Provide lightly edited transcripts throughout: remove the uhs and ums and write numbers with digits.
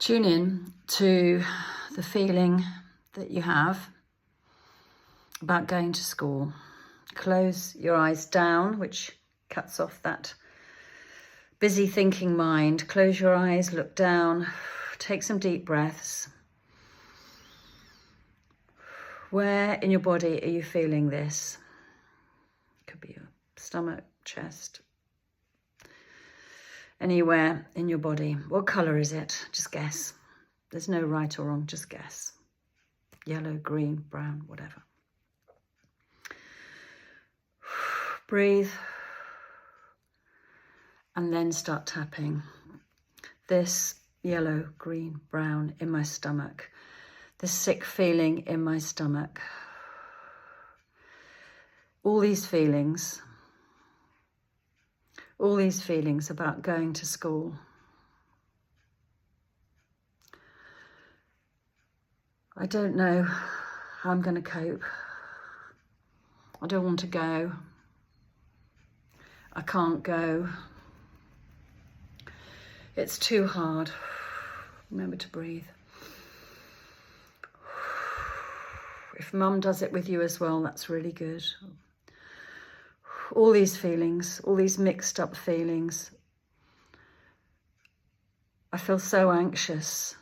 Tune in to the feeling that you have about going to school. Close your eyes down, which cuts off that busy thinking mind. Close your eyes, look down, take some deep breaths. Where in your body are you feeling this? Could be your stomach, chest, anywhere in your body. What colour is it? Just guess. There's no right or wrong, just guess. Yellow, green, brown, whatever. Breathe. And then start tapping. This yellow, green, brown in my stomach. This sick feeling in my stomach. All these feelings about going to school. I don't know how I'm going to cope. I don't want to go. I can't go. It's too hard. Remember to breathe. If mum does it with you as well, that's really good. All these feelings, all these mixed up feelings. I feel so anxious.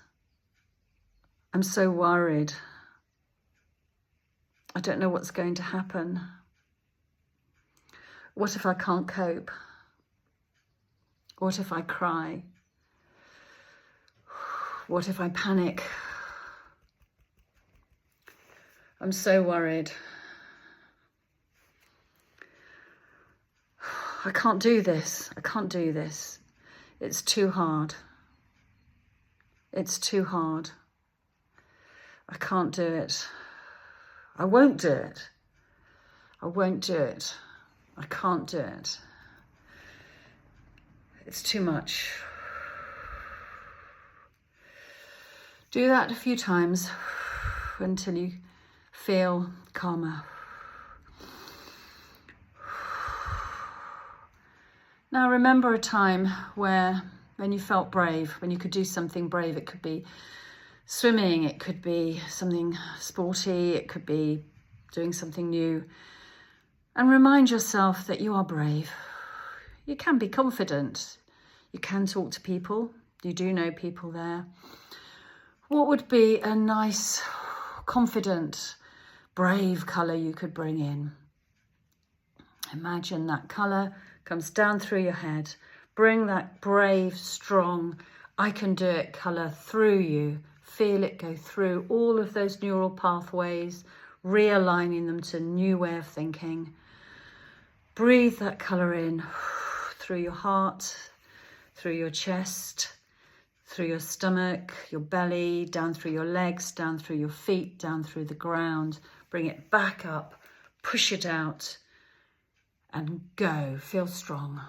I'm so worried. I don't know what's going to happen. What if I can't cope? What if I cry? What if I panic? I'm so worried. I can't do this. I can't do this. It's too hard. It's too hard. I can't do it. I won't do it. I won't do it. I can't do it. It's too much. Do that a few times until you feel calmer. Now remember a time when you felt brave, when you could do something brave. It could be swimming, it could be something sporty, it could be doing something new. And remind yourself that you are brave. You can be confident. You can talk to people. You do know people there. What would be a nice, confident, brave colour you could bring in? Imagine that colour comes down through your head. Bring that brave, strong, I can do it colour through you. Feel it go through all of those neural pathways, realigning them to a new way of thinking. Breathe that colour in through your heart, through your chest, through your stomach, your belly, down through your legs, down through your feet, down through the ground. Bring it back up, push it out, and go. Feel strong.